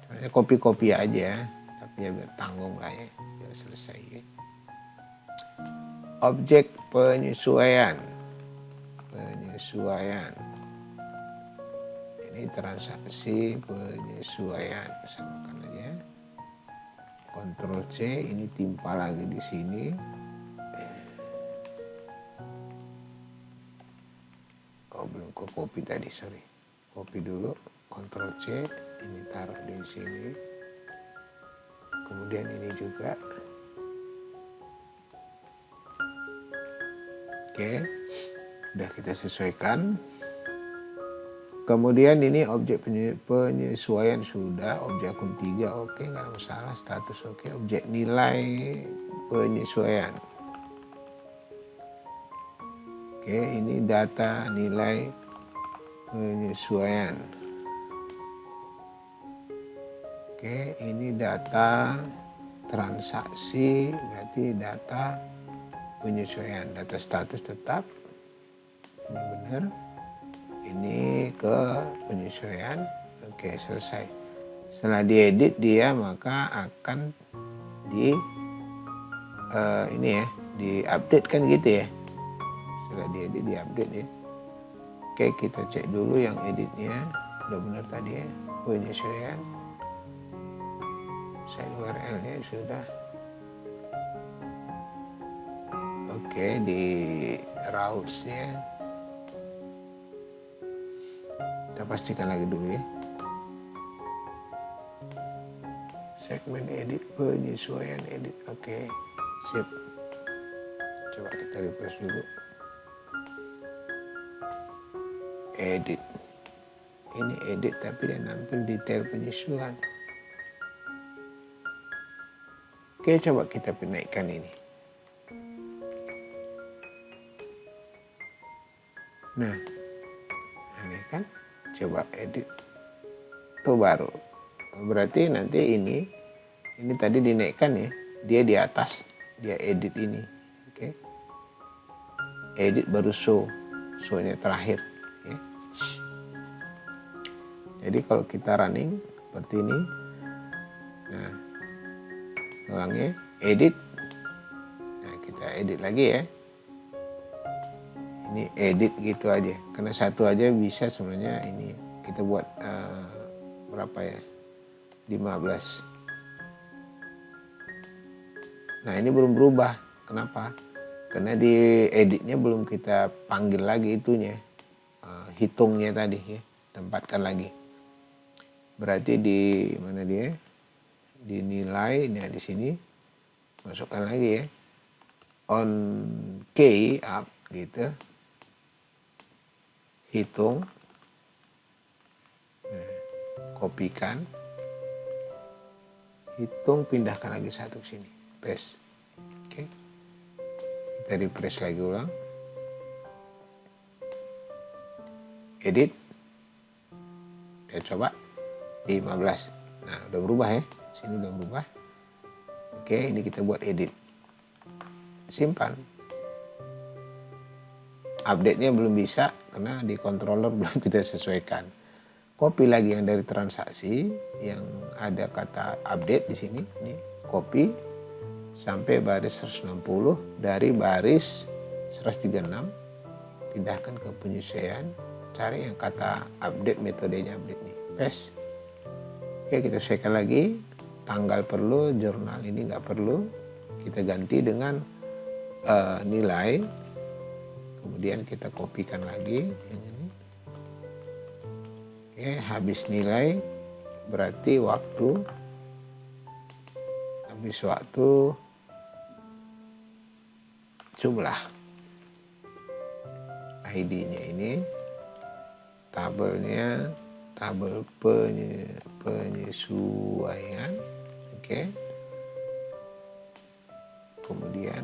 Soalnya copy aja, tapi ya biar tanggung lah ya, biar selesai ya. Objek penyesuaian. Ini transaksi penyesuaian, samakan aja. Ctrl C, ini timpa lagi di sini. Oh belum ke copy tadi, sorry. Copy dulu, Ctrl C, ini taruh di sini. Kemudian ini juga. Oke, udah kita sesuaikan. Kemudian ini objek penyesuaian sudah, objek akun 3 oke, nggak ada masalah, status oke, objek nilai penyesuaian. Oke, ini data nilai penyesuaian. Oke, ini data transaksi, berarti data penyesuaian, data status tetap, ini benar. Ini ke penyesuaian, oke selesai. Setelah diedit dia maka akan di ini ya, diupdate kan gitu ya. Setelah diedit diupdate ya. Oke, kita cek dulu yang editnya udah benar tadi ya, penyesuaian. Saya URL-nya sudah. Oke, di routes-nya kita pastikan lagi dulu ya. Segmen edit, penyesuaian edit. Oke, sip. Coba kita refresh dulu. Edit. Ini edit tapi dia nampil detail penyesuaian. Oke, coba kita naikkan ini. Nah, aneh kan? Coba edit. Tuh baru. Berarti nanti ini tadi dinaikkan ya. Dia di atas. Dia edit ini. Oke. Edit baru show. Show-nya terakhir. Ya. Jadi kalau kita running seperti ini. Nah. Ulangnya edit. Nah, kita edit lagi ya. Ini edit gitu aja, karena satu aja bisa sebenarnya. Ini kita buat berapa ya, 15. Nah ini belum berubah, kenapa? Karena di editnya belum kita panggil lagi itunya, hitungnya tadi ya, tempatkan lagi. Berarti di mana dia, dinilai, nah di sini masukkan lagi ya, on key up gitu. Hitung, nah, kopikan, hitung, pindahkan lagi satu ke sini, paste. Oke, kita refresh lagi ulang, edit, kita coba 15. Nah udah berubah ya, sini udah berubah. Oke, ini kita buat edit, simpan. Update-nya belum bisa karena di controller belum kita sesuaikan. Copy lagi yang dari transaksi yang ada kata update di sini, ini copy sampai baris 160, dari baris 136 pindahkan ke penyesuaian, cari yang kata update, metodenya update nih, paste. Oke, kita sesuaikan lagi, tanggal perlu, jurnal ini nggak perlu, kita ganti dengan nilai, kemudian kita kopikan lagi yang ini. Oke, habis nilai berarti waktu, habis waktu jumlah, ID-nya ini, tabelnya, tabel penyesuaian, oke. Kemudian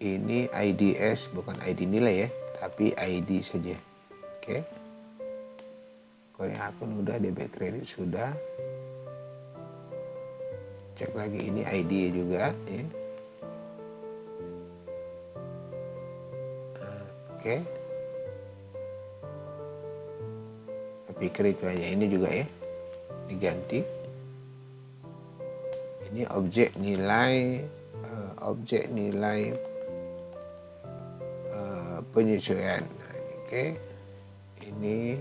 ini IDS, bukan ID nilai ya, tapi ID saja, oke. Korea akun udah, debit kredit sudah. Cek lagi ini ID juga ya. Oke. Saya pikir itu aja, ini juga ya, diganti. Ini objek nilai penyesuaian. Nah, oke. Ini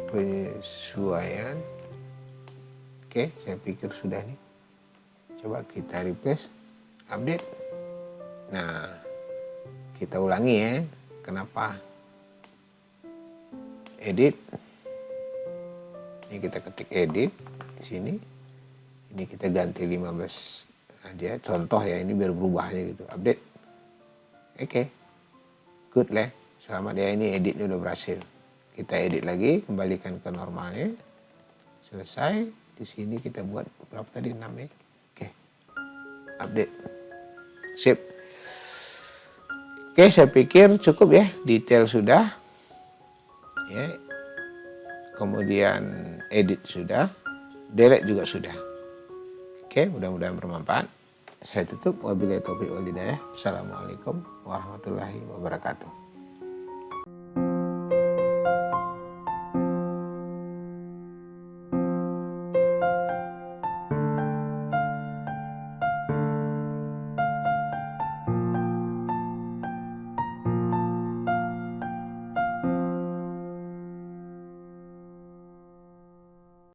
penyesuaian. Oke, saya pikir sudah nih. Coba kita refresh, update. Nah, kita ulangi ya. Kenapa? Edit. Ini kita ketik edit di sini. Ini kita ganti 15 aja. Contoh ya, ini biar berubah aja gitu. Update. Oke. Good lah. Selamat ya, ini editnya udah berhasil. Kita edit lagi, kembalikan ke normalnya. Selesai. Di sini kita buat berapa tadi, 6 ya. Oke. Update. Sip. Oke, saya pikir cukup ya, detail sudah. Ya. Kemudian edit sudah, delete juga sudah. Oke, mudah-mudahan bermanfaat. Saya tutup. Wabillahi taufiq wal hidayah. Assalamualaikum warahmatullahi wabarakatuh.